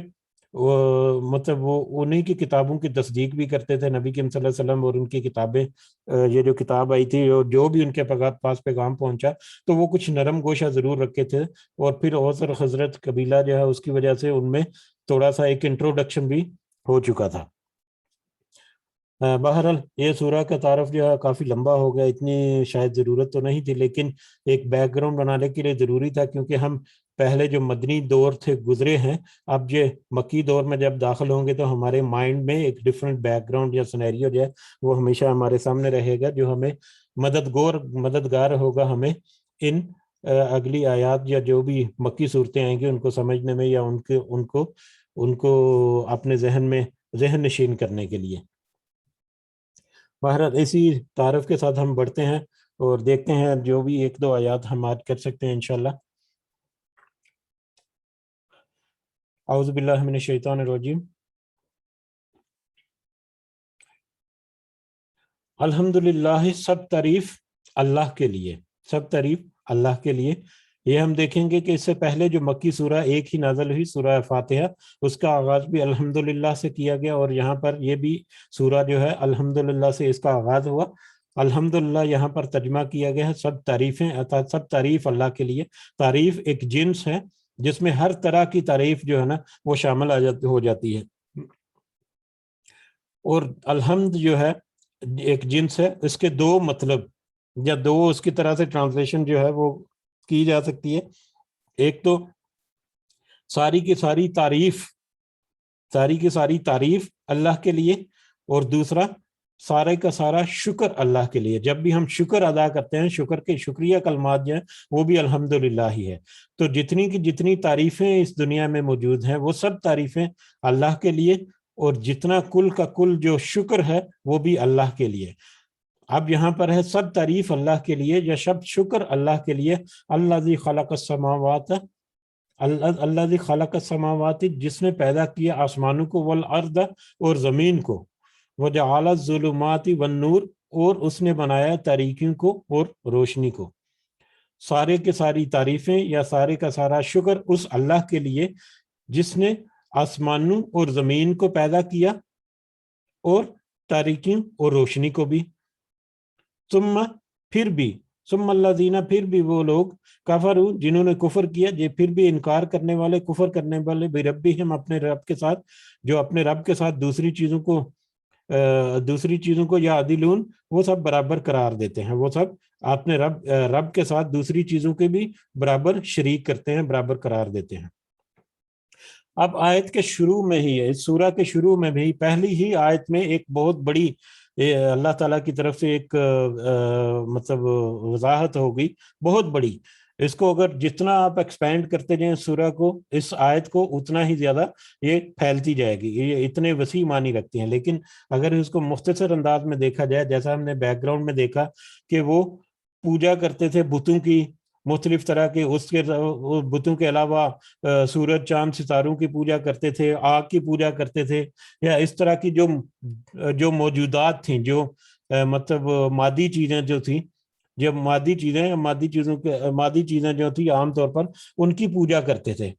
مطلب وہ انہی کی کتابوں کی تصدیق بھی کرتے تھے, نبی کریم صلی اللہ علیہ وسلم اور ان کی کتابیں. یہ جو کتاب آئی تھی جو بھی ان کے پاس پیغام پہنچا تو وہ کچھ نرم گوشہ ضرور رکھے تھے. اور پھر اوس اور خزرج قبیلہ جو ہے اس کی وجہ سے ان میں تھوڑا سا ایک انٹروڈکشن بھی ہو چکا تھا. بہرحال یہ سورہ کا تعارف جو ہے کافی لمبا ہو گیا, اتنی شاید ضرورت تو نہیں تھی, لیکن ایک بیک گراؤنڈ بنانے کے لیے ضروری تھا, کیونکہ ہم پہلے جو مدنی دور تھے گزرے ہیں, اب یہ مکی دور میں جب داخل ہوں گے تو ہمارے مائنڈ میں ایک ڈفرینٹ بیک گراؤنڈ یا سینیریو جو ہے وہ ہمیشہ ہمارے سامنے رہے گا, جو ہمیں مددگار ہوگا ہمیں ان اگلی آیات یا جو بھی مکی صورتیں آئیں گی ان کو سمجھنے میں, یا ان کو اپنے ذہن نشین کرنے کے لیے. بہرحال اسی تعارف کے ساتھ ہم بڑھتے ہیں اور دیکھتے ہیں جو بھی ایک دو آیات ہم آج کر سکتے ہیں انشاءاللہ. اعوذ باللہ من الشیطان الرجیم. الحمدللہ, سب تعریف اللہ کے لیے, سب تعریف اللہ کے لیے. یہ ہم دیکھیں گے کہ اس سے پہلے جو مکی سورہ ایک ہی نازل ہوئی, سورہ فاتحہ, اس کا آغاز بھی الحمدللہ سے کیا گیا, اور یہاں پر یہ بھی سورہ جو ہے الحمدللہ سے اس کا آغاز ہوا. الحمدللہ یہاں پر ترجمہ کیا گیا ہے سب تعریفیں, سب تعریف اللہ کے لیے. تعریف ایک جنس ہے جس میں ہر طرح کی تعریف جو ہے نا وہ شامل ہو جاتی ہے, اور الحمد جو ہے ایک جنس ہے, اس کے دو مطلب یا دو اس کی طرح سے ٹرانسلیشن جو ہے وہ کی جا سکتی ہے. ایک تو ساری کی ساری تعریف اللہ کے لیے, اور دوسرا سارے کا سارا شکر اللہ کے لیے. جب بھی ہم شکر ادا کرتے ہیں, شکر کے شکریہ کلمات جو ہیں وہ بھی الحمدللہ ہی ہے. تو جتنی کی جتنی تعریفیں اس دنیا میں موجود ہیں وہ سب تعریفیں اللہ کے لیے, اور جتنا کل کا کل جو شکر ہے وہ بھی اللہ کے لیے. اب یہاں پر ہے سب تعریف اللہ کے لیے یا سب شکر اللہ کے لیے. الذی خلق السماوات, الذی خلق السماوات, جس نے پیدا کیا آسمانوں کو, والارض, اور زمین کو, وجعل الظلمات والنور, اور اس نے بنایا تاریکیوں کو اور روشنی کو. سارے کے ساری تعریفیں یا سارے کا سارا شکر اس اللہ کے لیے جس نے آسمانوں اور زمین کو پیدا کیا اور تاریکیوں اور روشنی کو بھی. ثم الذین, پھر بھی وہ لوگ, کفروا, جنہوں نے کفر کیا, یہ پھر بھی انکار کرنے والے, کفر کرنے والے, بربہم, اپنے رب کے ساتھ, جو اپنے رب کے ساتھ دوسری چیزوں کو یا عدلون, وہ سب برابر قرار دیتے ہیں, وہ سب اپنے رب کے ساتھ دوسری چیزوں کے بھی برابر شریک کرتے ہیں, برابر قرار دیتے ہیں. اب آیت کے شروع میں ہی, اس سورہ کے شروع میں بھی پہلی ہی آیت میں ایک بہت بڑی اللہ تعالیٰ کی طرف سے ایک مطلب وضاحت ہوگی بہت بڑی. اس کو اگر جتنا آپ ایکسپینڈ کرتے جائیں سورہ کو, اس آیت کو, اتنا ہی زیادہ یہ پھیلتی جائے گی. یہ اتنے وسیع معنی رکھتی ہیں, لیکن اگر اس کو مختصر انداز میں دیکھا جائے, جیسا ہم نے بیک گراؤنڈ میں دیکھا کہ وہ پوجا کرتے تھے بتوں کی, مختلف طرح کے, اس کے بتوں کے علاوہ سورج چاند ستاروں کی پوجا کرتے تھے, آگ کی پوجا کرتے تھے, یا اس طرح کی جو موجودات تھیں, جو مطلب مادی چیزیں جو تھیں, جب مادی چیزیں جو تھیں عام طور پر ان کی پوجا کرتے تھے.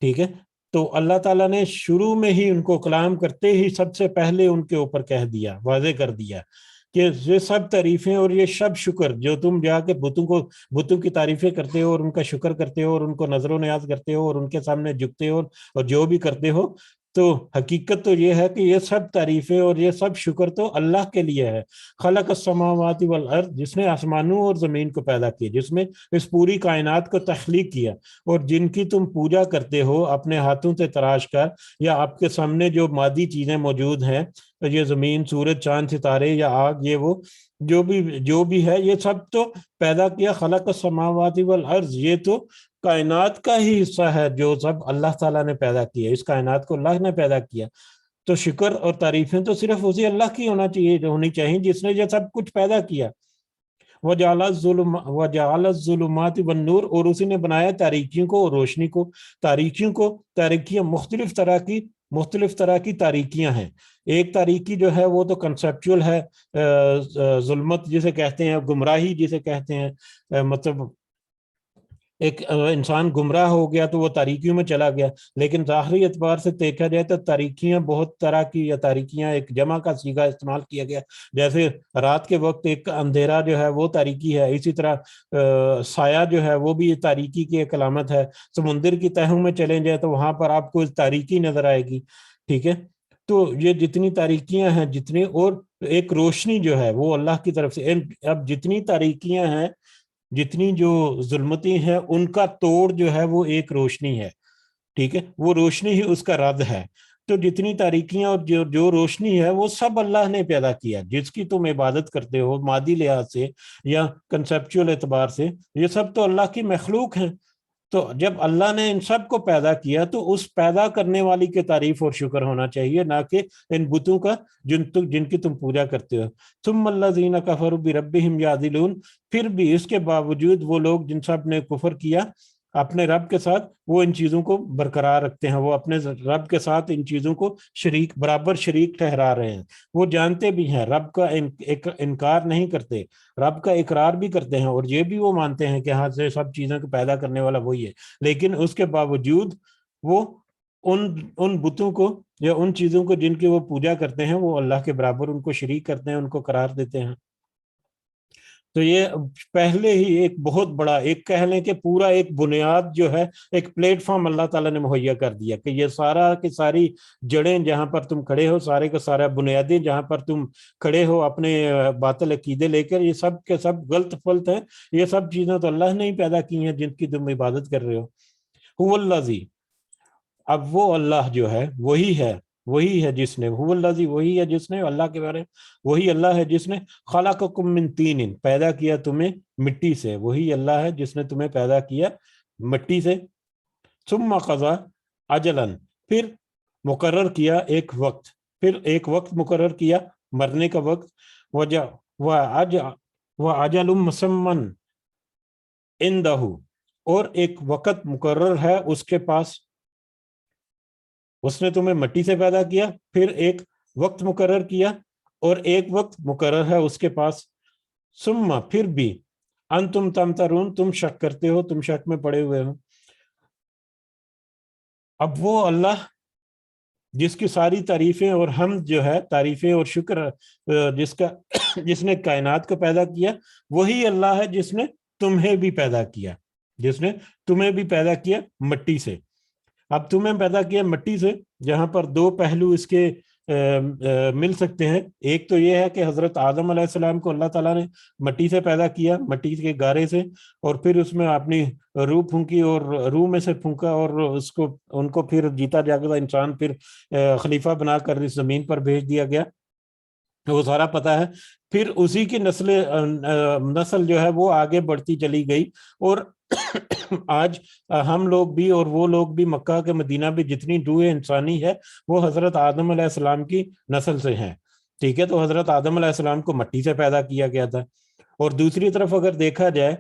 ٹھیک ہے, تو اللہ تعالیٰ نے شروع میں ہی ان کو کلام کرتے ہی سب سے پہلے ان کے اوپر کہہ دیا, واضح کر دیا کہ یہ سب تعریفیں اور یہ سب شکر جو تم جا کے بتوں کی تعریفیں کرتے ہو اور ان کا شکر کرتے ہو اور ان کو نظر و نیاز کرتے ہو اور ان کے سامنے جھکتے ہو اور جو بھی کرتے ہو, تو حقیقت تو یہ ہے کہ یہ سب تعریفیں اور یہ سب شکر تو اللہ کے لیے ہے. خلق السماوات والارض, جس نے آسمانوں اور زمین کو پیدا کیا, جس میں اس پوری کائنات کو تخلیق کیا, اور جن کی تم پوجا کرتے ہو اپنے ہاتھوں سے تراش کر, یا آپ کے سامنے جو مادی چیزیں موجود ہیں, یہ زمین, سورج, چاند, ستارے یا آگ, یہ وہ جو بھی ہے, یہ سب تو پیدا کیا. خلق السماوات والارض, یہ تو کائنات کا ہی حصہ ہے جو سب اللہ تعالیٰ نے پیدا کیا، اس کائنات کو اللہ نے پیدا کیا، تو شکر اور تعریفیں تو صرف اسی اللہ کی ہونی چاہیے جس نے یہ سب کچھ پیدا کیا۔ وَجَعَلَ الظُّلُمَاتِ وَالنُّورَ، اور اسی نے بنایا تاریکیوں کو اور روشنی کو۔ تاریکیاں مختلف طرح کی تاریکیاں ہیں۔ ایک تاریکی جو ہے وہ تو کنسیپچول ہے، ظلمت جسے کہتے ہیں، گمراہی جسے کہتے ہیں، مطلب ایک انسان گمراہ ہو گیا تو وہ تاریکیوں میں چلا گیا۔ لیکن ظاہری اعتبار سے دیکھا جائے تو تاریکیاں بہت طرح کی، یا تاریکیاں ایک جمع کا صیغہ استعمال کیا گیا، جیسے رات کے وقت ایک اندھیرا جو ہے وہ تاریکی ہے، اسی طرح سایہ جو ہے وہ بھی تاریکی کی ایک علامت ہے۔ سمندر کی تہوں میں چلیں جائیں تو وہاں پر آپ کو تاریکی نظر آئے گی، ٹھیک ہے۔ تو یہ جتنی تاریکیاں ہیں، جتنی، اور ایک روشنی جو ہے وہ اللہ کی طرف سے۔ اب جتنی تاریکیاں ہیں، جتنی جو ظلمتی ہیں، ان کا توڑ جو ہے وہ ایک روشنی ہے، ٹھیک ہے، وہ روشنی ہی اس کا رد ہے۔ تو جتنی تاریکیاں اور جو روشنی ہے وہ سب اللہ نے پیدا کیا، جس کی تم عبادت کرتے ہو مادی لحاظ سے یا کنسیپچول اعتبار سے، یہ سب تو اللہ کی مخلوق ہیں۔ تو جب اللہ نے ان سب کو پیدا کیا تو اس پیدا کرنے والی کی تعریف اور شکر ہونا چاہیے، نہ کہ ان بتوں کا جن کی تم پوجا کرتے ہو۔ ثم الذین کفروا بربہم یعدلون، پھر بھی اس کے باوجود وہ لوگ جن سب نے کفر کیا اپنے رب کے ساتھ، وہ ان چیزوں کو برقرار رکھتے ہیں، وہ اپنے رب کے ساتھ ان چیزوں کو برابر شریک ٹھہرا رہے ہیں۔ وہ جانتے بھی ہیں، رب کا انکار نہیں کرتے، رب کا اقرار بھی کرتے ہیں، اور یہ بھی وہ مانتے ہیں کہ ہاں سے سب چیزوں کو پیدا کرنے والا وہی ہے، لیکن اس کے باوجود وہ ان بتوں کو یا ان چیزوں کو جن کی وہ پوجا کرتے ہیں، وہ اللہ کے برابر ان کو شریک کرتے ہیں، ان کو قرار دیتے ہیں۔ تو یہ پہلے ہی ایک بہت بڑا، ایک کہہ لیں کہ پورا ایک بنیاد جو ہے، ایک پلیٹ فارم اللہ تعالیٰ نے مہیا کر دیا کہ یہ سارا کی ساری جڑیں جہاں پر تم کھڑے ہو، سارے کا سارا بنیادیں جہاں پر تم کھڑے ہو اپنے باطل عقیدے لے کر، یہ سب کے سب غلط فلط ہیں، یہ سب چیزیں تو اللہ نے ہی پیدا کی ہیں جن کی تم عبادت کر رہے ہو۔ هو الذی، اب وہ اللہ جو ہے وہی ہے جس نے، هو الذی، وہی ہے جس نے، اللہ کے بارے وہی اللہ ہے جس نے خلقکم من طین، پیدا کیا تمہیں مٹی سے، وہی اللہ ہے جس نے تمہیں پیدا کیا مٹی سے۔ ثم قضا اجلا، پھر مقرر کیا ایک وقت مقرر کیا، مرنے کا وقت، وَأَجَلٌ مُّسَمًّى عِندَهُ، اور ایک وقت مقرر ہے اس کے پاس۔ اس نے تمہیں مٹی سے پیدا کیا، پھر ایک وقت مقرر کیا، اور ایک وقت مقرر ہے اس کے پاس۔ ثم، پھر بھی، انتم تمترون، تم شک کرتے ہو، تم شک میں پڑے ہوئے ہو۔ اب وہ اللہ جس کی ساری تعریفیں اور حمد جو ہے، تعریفیں اور شکر جس نے کائنات کو پیدا کیا، وہی اللہ ہے جس نے تمہیں بھی پیدا کیا مٹی سے۔ اب تمہیں پیدا کیا مٹی سے، جہاں پر دو پہلو اس کے مل سکتے ہیں۔ ایک تو یہ ہے کہ حضرت آدم علیہ السلام کو اللہ تعالیٰ نے مٹی سے پیدا کیا، مٹی کے گارے سے، اور پھر اس میں اپنی روح پھونکی، اور روح میں سے پھونکا، اور ان کو پھر جیتا جاگتا انسان پھر خلیفہ بنا کر اس زمین پر بھیج دیا گیا، وہ سارا پتہ ہے۔ پھر اسی کی نسل جو ہے وہ آگے بڑھتی چلی گئی، اور آج ہم لوگ بھی اور وہ لوگ بھی، مکہ کے مدینہ بھی، جتنی روح انسانی ہے وہ حضرت آدم علیہ السلام کی نسل سے ہیں، ٹھیک ہے۔ تو حضرت آدم علیہ السلام کو مٹی سے پیدا کیا گیا تھا۔ اور دوسری طرف اگر دیکھا جائے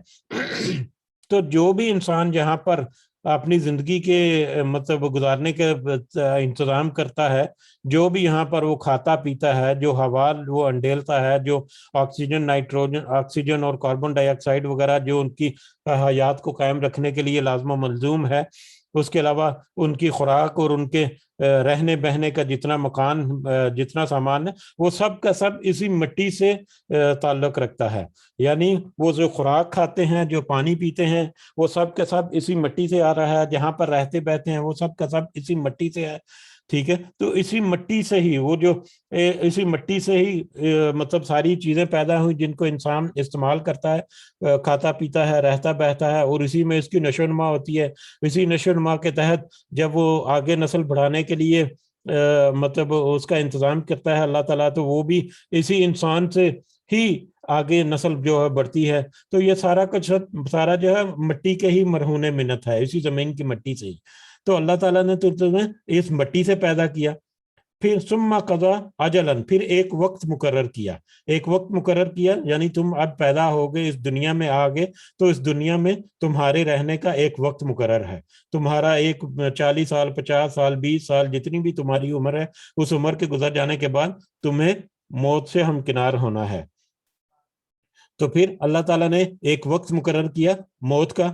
تو جو بھی انسان جہاں پر اپنی زندگی کے مطلب گزارنے کے انتظام کرتا ہے، جو بھی یہاں پر وہ کھاتا پیتا ہے، جو ہوا وہ انڈیلتا ہے، جو آکسیجن، نائٹروجن، آکسیجن اور کاربن ڈائی آکسائڈ وغیرہ جو ان کی حیات کو قائم رکھنے کے لیے لازم و ملزوم ہے، اس کے علاوہ ان کی خوراک اور ان کے رہنے بہنے کا جتنا مکان، جتنا سامان ہے، وہ سب کا سب اسی مٹی سے تعلق رکھتا ہے۔ یعنی وہ جو خوراک کھاتے ہیں، جو پانی پیتے ہیں، وہ سب کا سب اسی مٹی سے آ رہا ہے، جہاں پر رہتے بہتے ہیں وہ سب کا سب اسی مٹی سے ہے، ٹھیک ہے۔ تو اسی مٹی سے ہی اسی مٹی سے ہی مطلب ساری چیزیں پیدا ہوئی جن کو انسان استعمال کرتا ہے، کھاتا پیتا ہے، رہتا بہتا ہے، اور اسی میں اس کی نشو و نما ہوتی ہے۔ اسی نشو و نما کے تحت جب وہ آگے نسل بڑھانے کے لیے مطلب اس کا انتظام کرتا ہے اللہ تعالیٰ، تو وہ بھی اسی انسان سے ہی آگے نسل جو ہے بڑھتی ہے، تو یہ سارا جو ہے مٹی کے ہی مرہون منت ہے، اسی زمین کی مٹی سے ہی. تو اللہ تعالیٰ نے تمہیں اس مٹی سے پیدا کیا، پھر ثم قضا اجلاً، پھر ایک وقت مقرر کیا. ایک وقت مقرر کیا یعنی تم اب پیدا ہو گئے، اس دنیا میں آ گئے، تو اس دنیا میں تمہارے رہنے کا ایک وقت مقرر ہے. تمہارا ایک 40 سال 50 سال 20 سال جتنی بھی تمہاری عمر ہے، اس عمر کے گزر جانے کے بعد تمہیں موت سے ہمکنار ہونا ہے. تو پھر اللہ تعالیٰ نے ایک وقت مقرر کیا موت کا،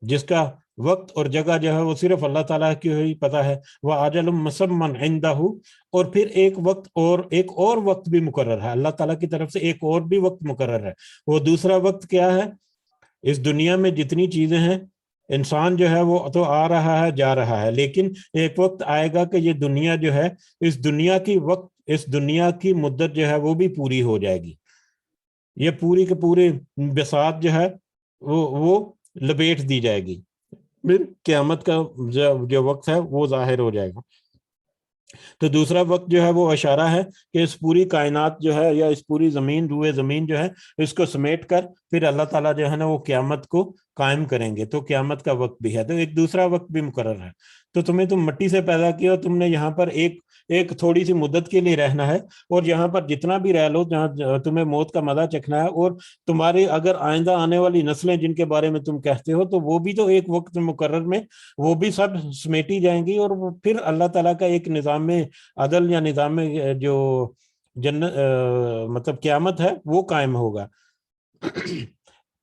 جس کا وقت اور جگہ جو ہے وہ صرف اللہ تعالیٰ کی ہی پتہ ہے. وہ اجل مسمى عنده، اور پھر ایک اور وقت بھی مقرر ہے اللہ تعالیٰ کی طرف سے، ایک اور بھی وقت مقرر ہے. وہ دوسرا وقت کیا ہے؟ اس دنیا میں جتنی چیزیں ہیں، انسان جو ہے وہ تو آ رہا ہے جا رہا ہے، لیکن ایک وقت آئے گا کہ یہ دنیا جو ہے، اس دنیا کی مدت جو ہے وہ بھی پوری ہو جائے گی. یہ پوری کے پورے بساط جو ہے وہ لپیٹ دی جائے گی، پھر قیامت کا جو وقت ہے وہ ظاہر ہو جائے گا. تو دوسرا وقت جو ہے وہ اشارہ ہے کہ اس پوری کائنات جو ہے، یا اس پوری روئے زمین جو ہے، اس کو سمیٹ کر پھر اللہ تعالیٰ جو ہے نا وہ قیامت کو قائم کریں گے. تو قیامت کا وقت بھی ہے، تو ایک دوسرا وقت بھی مقرر ہے. تو تم مٹی سے پیدا کیا، تم نے یہاں پر ایک تھوڑی سی مدت کے لیے رہنا ہے، اور یہاں پر جتنا بھی رہ لو، جہاں تمہیں موت کا مزہ چکھنا ہے، اور تمہاری اگر آئندہ آنے والی نسلیں جن کے بارے میں تم کہتے ہو، تو وہ بھی تو ایک وقت مقرر میں وہ بھی سب سمیٹی جائیں گی، اور پھر اللہ تعالیٰ کا ایک نظام عدل یا نظام جو مطلب قیامت ہے وہ قائم ہوگا.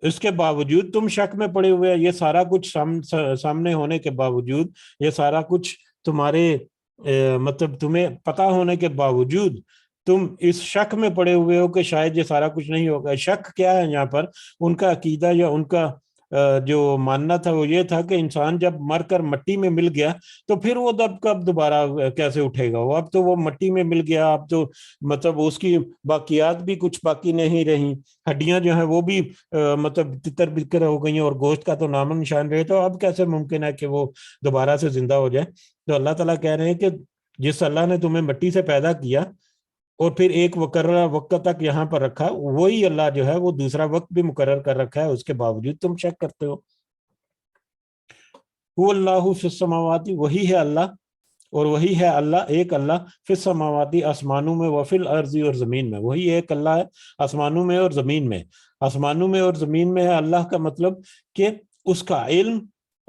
اس کے باوجود تم شک میں پڑے ہوئے، یہ سارا کچھ سامنے ہونے کے باوجود، یہ سارا کچھ تمہارے مطلب تمہیں پتا ہونے کے باوجود تم اس شک میں پڑے ہوئے ہو کہ شاید یہ سارا کچھ نہیں ہوگا. شک کیا ہے یہاں پر؟ ان کا عقیدہ یا ان کا جو ماننا تھا وہ یہ تھا کہ انسان جب مر کر مٹی میں مل گیا تو پھر وہ کب دوبارہ کیسے اٹھے گا؟ اب تو وہ مٹی میں مل گیا، اب تو مطلب اس کی باقیات بھی کچھ باقی نہیں رہی، ہڈیاں جو ہیں وہ بھی مطلب تتر بتر ہو گئی ہیں، اور گوشت کا تو نام نشان رہے، تو اب کیسے ممکن ہے کہ وہ دوبارہ سے زندہ ہو جائے؟ تو اللہ تعالیٰ کہہ رہے ہیں کہ جس اللہ نے تمہیں مٹی سے پیدا کیا اور پھر ایک مقررہ وقت تک یہاں پر رکھا، وہی اللہ جو ہے وہ دوسرا وقت بھی مقرر کر رکھا ہے، اس کے باوجود تم شک کرتے ہو. وہ اللہ فی السماوات، وہی ہے اللہ، اور وہی ہے اللہ، ایک اللہ فی السماوات، آسمانوں میں، وفی الارض، اور زمین میں. وہی ایک اللہ ہے آسمانوں میں اور زمین میں. آسمانوں میں اور زمین میں ہے اللہ کا مطلب کہ اس کا علم،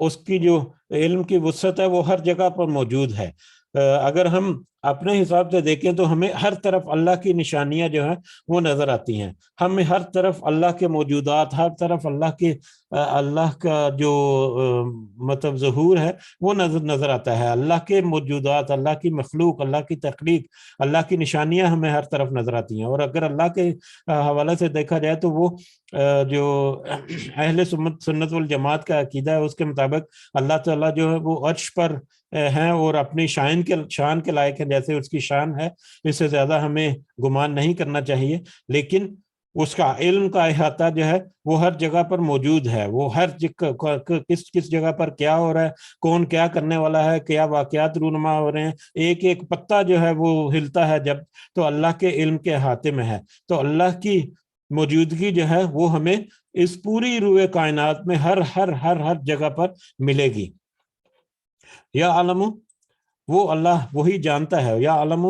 اس کی جو علم کی وسعت ہے وہ ہر جگہ پر موجود ہے. اگر ہم اپنے حساب سے دیکھیں تو ہمیں ہر طرف اللہ کی نشانیاں جو ہیں وہ نظر آتی ہیں. ہمیں ہر طرف اللہ کے موجودات، ہر طرف اللہ کا جو مطلب ظہور ہے وہ نظر آتا ہے. اللہ کے موجودات، اللہ کی مخلوق، اللہ کی تخلیق، اللہ کی نشانیاں ہمیں ہر طرف نظر آتی ہیں. اور اگر اللہ کے حوالے سے دیکھا جائے تو وہ جو اہل سنت والجماعت کا عقیدہ ہے اس کے مطابق اللہ تعالیٰ جو ہے وہ عرش پر ہیں اور اپنی شان کے لائق ہے، جیسے اس کی شان ہے، اس سے زیادہ ہمیں گمان نہیں کرنا چاہیے. لیکن اس کا علم کا احاطہ جو ہے وہ ہر جگہ پر موجود ہے. وہ ہر کس جگہ پر کیا ہو رہا ہے، کون کیا کرنے والا ہے، کیا واقعات رونما ہو رہے ہیں، ایک پتا جو ہے وہ ہلتا ہے جب، تو اللہ کے علم کے احاطے میں ہے. تو اللہ کی موجودگی جو ہے وہ ہمیں اس پوری روئے کائنات میں ہر جگہ پر ملے گی. یا علم، وہ اللہ وہی جانتا ہے، یا علم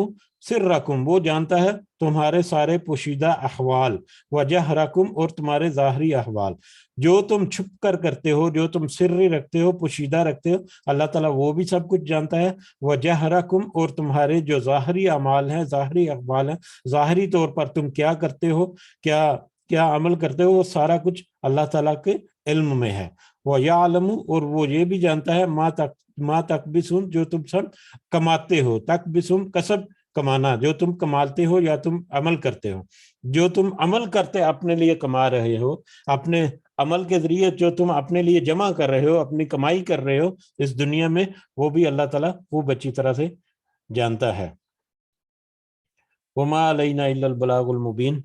سرکم، وہ جانتا ہے تمہارے سارے پوشیدہ احوال، وجہرکم، اور تمہارے ظاہری احوال، جو تم چھپ کر کرتے ہو، جو تم سری رکھتے ہو، پوشیدہ رکھتے ہو، اللہ تعالیٰ وہ بھی سب کچھ جانتا ہے. وجہرکم، اور تمہارے جو ظاہری اعمال ہیں، ظاہری احوال ہیں، ظاہری طور پر تم کیا کرتے ہو، کیا عمل کرتے ہو، وہ سارا کچھ اللہ تعالیٰ کے علم میں ہے. وَيَعْلَمُ، اور وہ یہ بھی جانتا ہے ما تکبسون، جو تم سب کماتے ہو. تکبسون کسب، کمانا، جو تم کماتے ہو یا تم عمل کرتے ہو، جو تم عمل کرتے اپنے لیے کما رہے ہو، اپنے عمل کے ذریعے جو تم اپنے لیے جمع کر رہے ہو، اپنی کمائی کر رہے ہو اس دنیا میں، وہ بھی اللہ تعالیٰ خوب اچھی طرح سے جانتا ہے. وما علینا الا البلاغ المبین.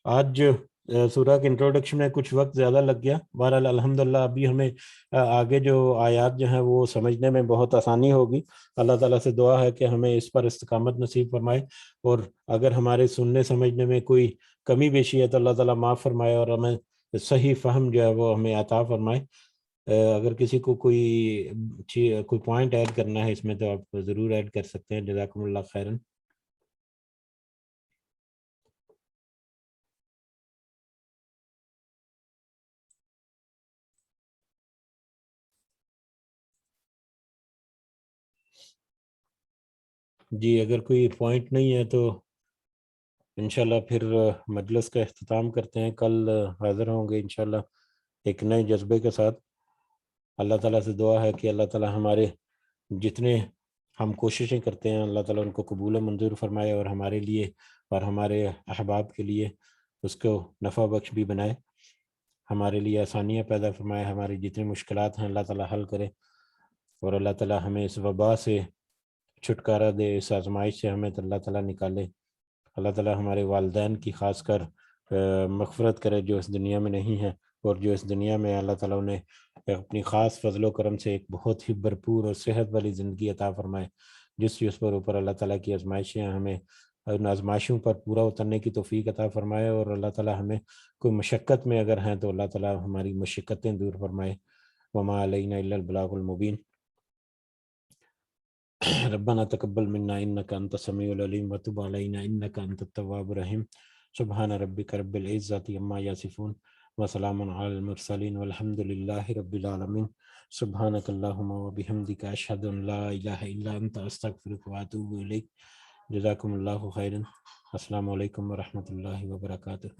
آج سورہ کے انٹروڈکشن میں کچھ وقت زیادہ لگ گیا، بہرحال الحمدللہ ابھی ہمیں آگے جو آیات جو ہیں وہ سمجھنے میں بہت آسانی ہوگی۔ اللہ تعالیٰ سے دعا ہے کہ ہمیں اس پر استقامت نصیب فرمائے، اور اگر ہمارے سننے سمجھنے میں کوئی کمی بیشی ہے تو اللہ تعالیٰ معاف فرمائے، اور ہمیں صحیح فہم جو ہے وہ ہمیں عطا فرمائے۔ اگر کسی کو کوئی پوائنٹ ایڈ کرنا ہے اس میں تو آپ ضرور ایڈ کر سکتے ہیں۔ جزاکم اللہ خیرن۔ جی اگر کوئی پوائنٹ نہیں ہے تو انشاءاللہ پھر مجلس کا اختتام کرتے ہیں۔ کل حاضر ہوں گے انشاءاللہ ایک نئے جذبے کے ساتھ۔ اللہ تعالیٰ سے دعا ہے کہ اللہ تعالیٰ ہمارے جتنے ہم کوششیں کرتے ہیں اللہ تعالیٰ ان کو قبول و منظور فرمائے، اور ہمارے لیے اور ہمارے احباب کے لیے اس کو نفع بخش بھی بنائے، ہمارے لیے آسانیاں پیدا فرمائے، ہماری جتنی مشکلات ہیں اللہ تعالیٰ حل کرے، اور اللہ تعالیٰ ہمیں اس وبا سے چھٹکارا دے، اس آزمائش سے ہمیں اللہ تعالیٰ نکالے۔ اللہ تعالیٰ ہمارے والدین کی خاص کر مغفرت کرے جو اس دنیا میں نہیں ہے، اور جو اس دنیا میں اللہ تعالیٰ نے اپنی خاص فضل و کرم سے ایک بہت ہی بھرپور اور صحت والی زندگی عطا فرمائے، جس چیز پر اوپر اللہ تعالیٰ کی آزمائشیں ہمیں ان آزمائشوں پر پورا اترنے کی توفیق عطا فرمائے، اور اللہ تعالیٰ ہمیں کوئی مشقت میں اگر ہیں تو اللہ تعالیٰ ہماری مشقتیں دور فرمائے۔ وما علینا الا البلاغ المبین۔ ربنا تقبل منا انك انت السميع العليم وتب علينا انك انت التواب الرحيم۔ سبحان ربك رب العزة عما يصفون وسلام على المرسلين والحمد لله رب العالمين۔ سبحانك اللهم وبحمدك اشهد ان لا اله الا انت استغفرك واتوب اليك۔ جزاكم الله خيرا۔ السلام علیکم ورحمۃ اللہ وبرکاتہ۔